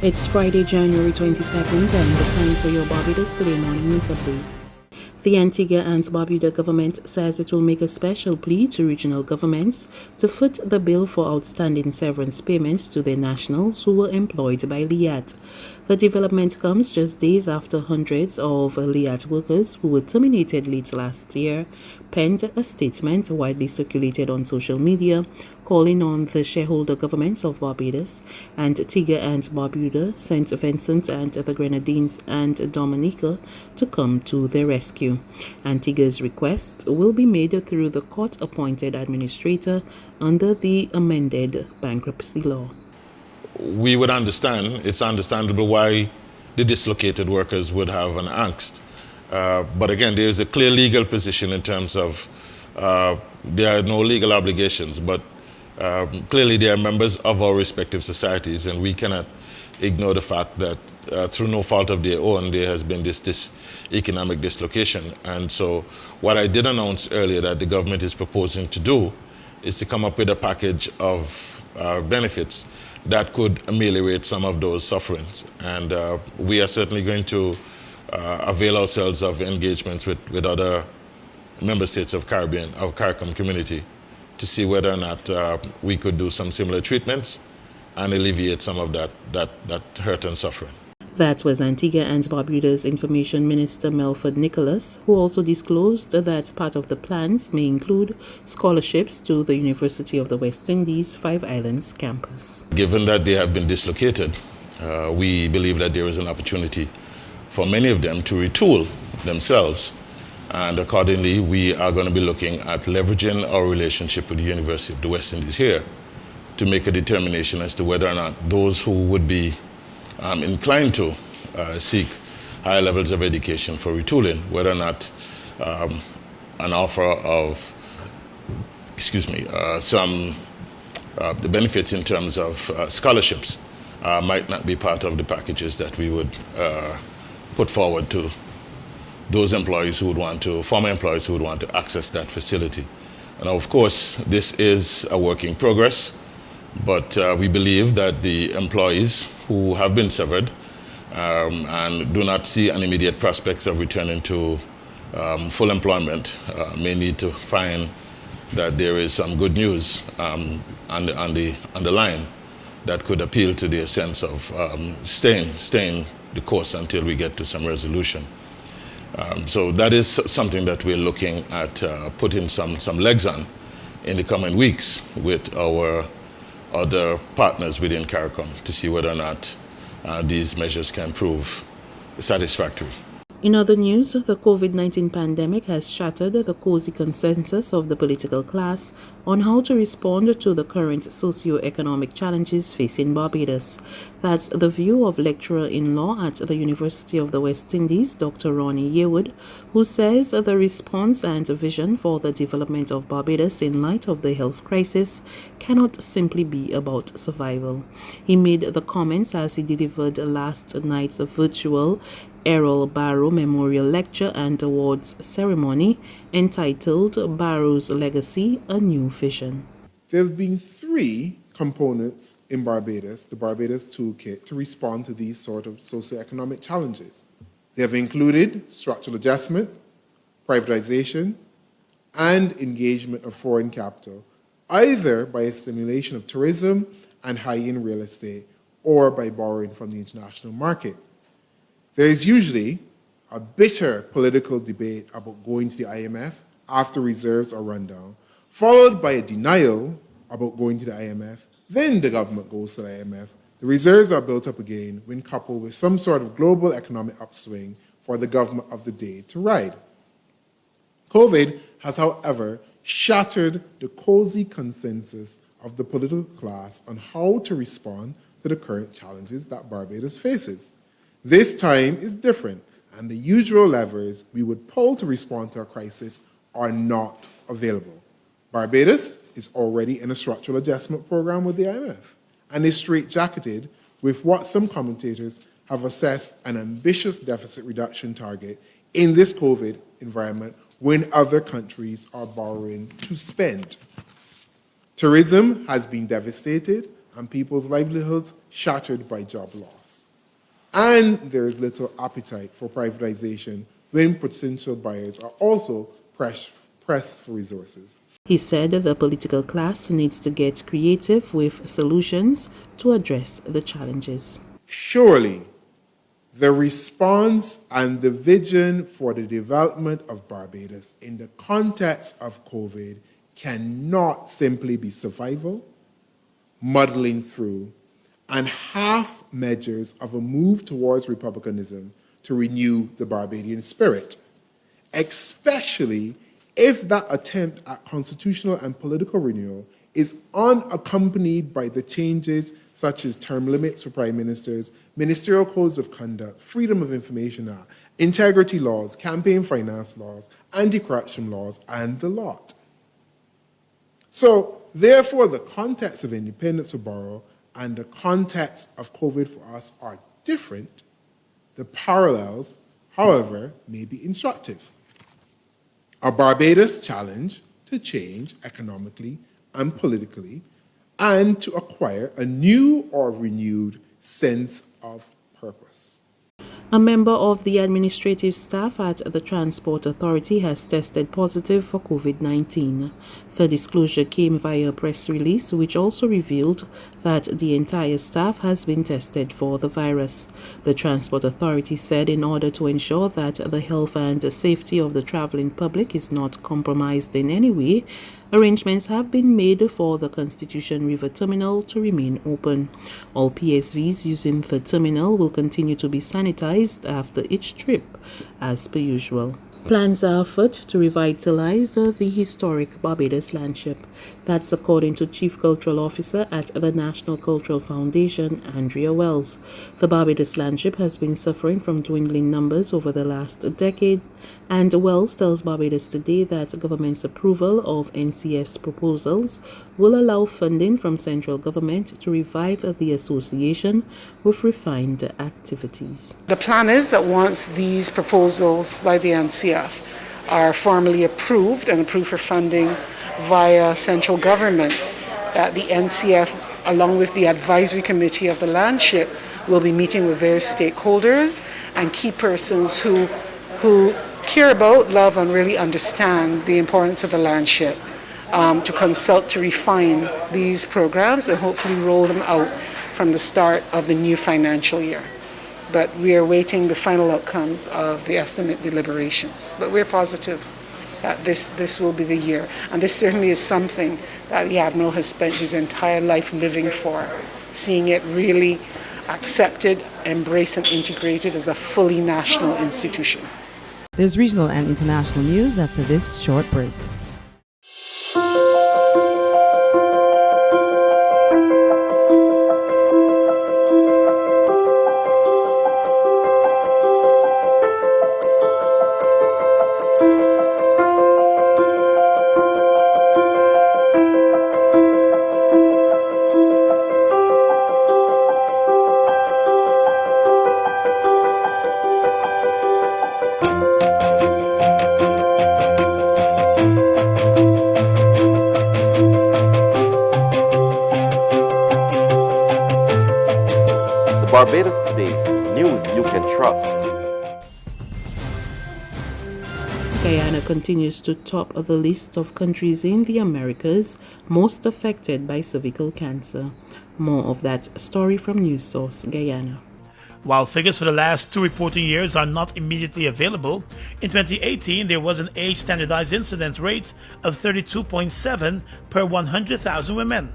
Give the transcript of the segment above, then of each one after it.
It's Friday, January 22nd, and the time for your Barbados Today Morning News Update. The Antigua and Barbuda government says it will make a special plea to regional governments to foot the bill for outstanding severance payments to their nationals who were employed by LIAT. The development comes just days after hundreds of LIAT workers who were terminated late last year penned a statement widely circulated on social media calling on the shareholder governments of Barbados, Antigua and Barbuda, St. Vincent and the Grenadines and Dominica to come to their rescue. Antigua's request will be made through the court-appointed administrator under the amended bankruptcy law. We would understand, it's understandable why the dislocated workers would have an angst. But again, there is a clear legal position in terms of there are no legal obligations, but clearly they are members of our respective societies, and we cannot ignore the fact that through no fault of their own, there has been this economic dislocation. And so what I did announce earlier that the government is proposing to do is to come up with a package of benefits that could ameliorate some of those sufferings. And we are certainly going to avail ourselves of engagements with other member states of CARICOM community to see whether or not we could do some similar treatments and alleviate some of that hurt and suffering. That was Antigua and Barbuda's Information Minister Melford Nicholas, who also disclosed that part of the plans may include scholarships to the University of the West Indies Five Islands campus. Given that they have been dislocated, we believe that there is an opportunity for many of them to retool themselves. And accordingly, we are going to be looking at leveraging our relationship with the University of the West Indies here to make a determination as to whether or not those who would be inclined to seek higher levels of education for retooling, whether or not an offer of, some the benefits in terms of scholarships might not be part of the packages that we would put forward to those employees who would want to, former employees who would want to access that facility. And of course, this is a work in progress, but we believe that the employees who have been severed and do not see an immediate prospects of returning to full employment may need to find that there is some good news on the line that could appeal to their sense of staying the course until we get to some resolution. So that is something that we're looking at putting some legs on in the coming weeks with our other partners within CARICOM to see whether or not these measures can prove satisfactory. In other news, the COVID-19 pandemic has shattered the cozy consensus of the political class on how to respond to the current socio-economic challenges facing Barbados. That's the view of lecturer in law at the University of the West Indies, Dr. Ronnie Yearwood, who says the response and vision for the development of Barbados in light of the health crisis cannot simply be about survival. He made the comments as he delivered last night's virtual Errol Barrow Memorial Lecture and Awards ceremony entitled Barrow's Legacy, A New Vision. There have been three components in Barbados, the Barbados Toolkit, to respond to these sort of socioeconomic challenges. They have included structural adjustment, privatization, and engagement of foreign capital, either by a stimulation of tourism and high-end real estate or by borrowing from the international market. There is usually a bitter political debate about going to the IMF after reserves are run down, followed by a denial about going to the IMF. Then the government goes to the IMF. The reserves are built up again when coupled with some sort of global economic upswing for the government of the day to ride. COVID has, however, shattered the cozy consensus of the political class on how to respond to the current challenges that Barbados faces. This time is different, and the usual levers we would pull to respond to a crisis are not available. Barbados is already in a structural adjustment program with the IMF and is straitjacketed with what some commentators have assessed an ambitious deficit reduction target in this COVID environment when other countries are borrowing to spend. Tourism has been devastated, and people's livelihoods shattered by job loss. And there is little appetite for privatization when potential buyers are also pressed for resources. He said the political class needs to get creative with solutions to address the challenges. Surely, the response and the vision for the development of Barbados in the context of COVID cannot simply be survival, muddling through, and half measures of a move towards republicanism to renew the Barbadian spirit, especially if that attempt at constitutional and political renewal is unaccompanied by the changes such as term limits for prime ministers, ministerial codes of conduct, freedom of information act, integrity laws, campaign finance laws, anti-corruption laws, and the lot. So, therefore, the context of independence to borrow and the context of COVID for us are different. The parallels, however, may be instructive. A Barbados challenge to change economically and politically, and to acquire a new or renewed sense of purpose. A member of the administrative staff at the Transport Authority has tested positive for COVID-19. The disclosure came via a press release, which also revealed that the entire staff has been tested for the virus. The Transport Authority said in order to ensure that the health and safety of the traveling public is not compromised in any way, arrangements have been made for the Constitution River Terminal to remain open. All PSVs using the terminal will continue to be sanitized after each trip, as per usual. Plans are afoot to revitalize the historic Barbados landship. That's according to Chief Cultural Officer at the National Cultural Foundation, Andrea Wells. The Barbados landship has been suffering from dwindling numbers over the last decade, and Wells tells Barbados Today that government's approval of NCF's proposals will allow funding from central government to revive the association with refined activities. The plan is that once these proposals by the NCF are formally approved and approved for funding via central government, the NCF, along with the advisory committee of the landship, will be meeting with various stakeholders and key persons who care about, love, and really understand the importance of the landship, to consult to refine these programs and hopefully roll them out from the start of the new financial year. But we are waiting the final outcomes of the estimate deliberations. But we're positive that this will be the year. And this certainly is something that the Admiral has spent his entire life living for, seeing it really accepted, embraced, and integrated as a fully national institution. There's regional and international news after this short break. Barbados Today, news you can trust. Guyana continues to top the list of countries in the Americas most affected by cervical cancer. More of that story from news source Guyana. While figures for the last 2 reporting years are not immediately available, in 2018 there was an age-standardized incidence rate of 32.7 per 100,000 women.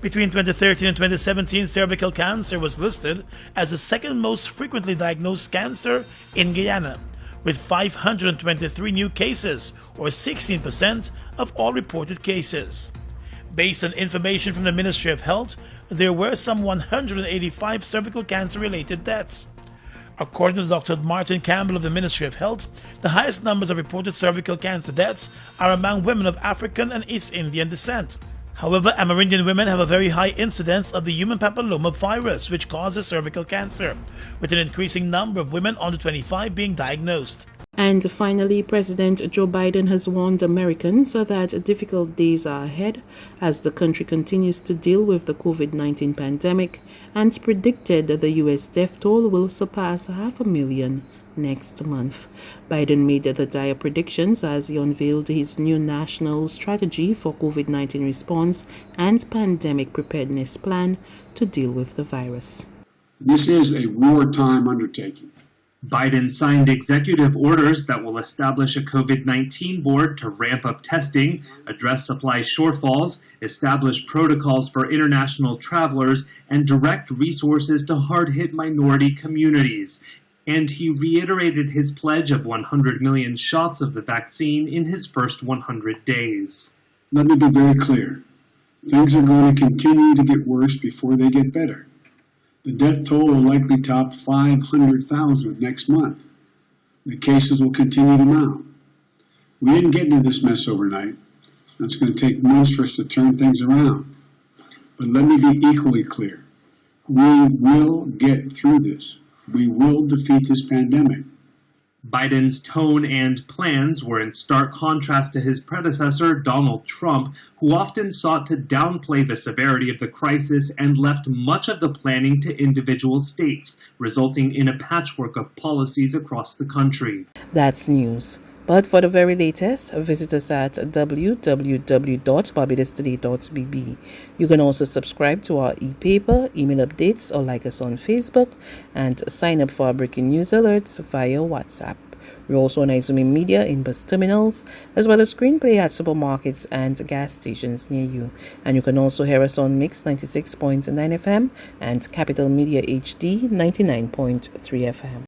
Between 2013 and 2017, cervical cancer was listed as the second most frequently diagnosed cancer in Guyana, with 523 new cases, or 16% of all reported cases. Based on information from the Ministry of Health, there were some 185 cervical cancer-related deaths. According to Dr. Martin Campbell of the Ministry of Health, the highest numbers of reported cervical cancer deaths are among women of African and East Indian descent. However, Amerindian women have a very high incidence of the human papilloma virus, which causes cervical cancer, with an increasing number of women under 25 being diagnosed. And finally, President Joe Biden has warned Americans that difficult days are ahead as the country continues to deal with the COVID-19 pandemic and predicted the U.S. death toll will surpass 500,000 next month. Biden made the dire predictions as he unveiled his new national strategy for COVID-19 response and pandemic preparedness plan to deal with the virus. This is a wartime undertaking. Biden signed executive orders that will establish a COVID-19 board to ramp up testing, address supply shortfalls, establish protocols for international travelers, and direct resources to hard-hit minority communities. And he reiterated his pledge of 100 million shots of the vaccine in his first 100 days. Let me be very clear. Things are going to continue to get worse before they get better. The death toll will likely top 500,000 next month. The cases will continue to mount. We didn't get into this mess overnight. It's going to take months for us to turn things around. But let me be equally clear. We will get through this. We will defeat this pandemic. Biden's tone and plans were in stark contrast to his predecessor, Donald Trump, who often sought to downplay the severity of the crisis and left much of the planning to individual states, resulting in a patchwork of policies across the country. That's news. But for the very latest, visit us at www.barbadostoday.bb. You can also subscribe to our e-paper, email updates, or like us on Facebook, and sign up for our breaking news alerts via WhatsApp. We're also on Izumi Media in bus terminals, as well as screenplay at supermarkets and gas stations near you. And you can also hear us on Mix 96.9 FM and Capital Media HD 99.3 FM.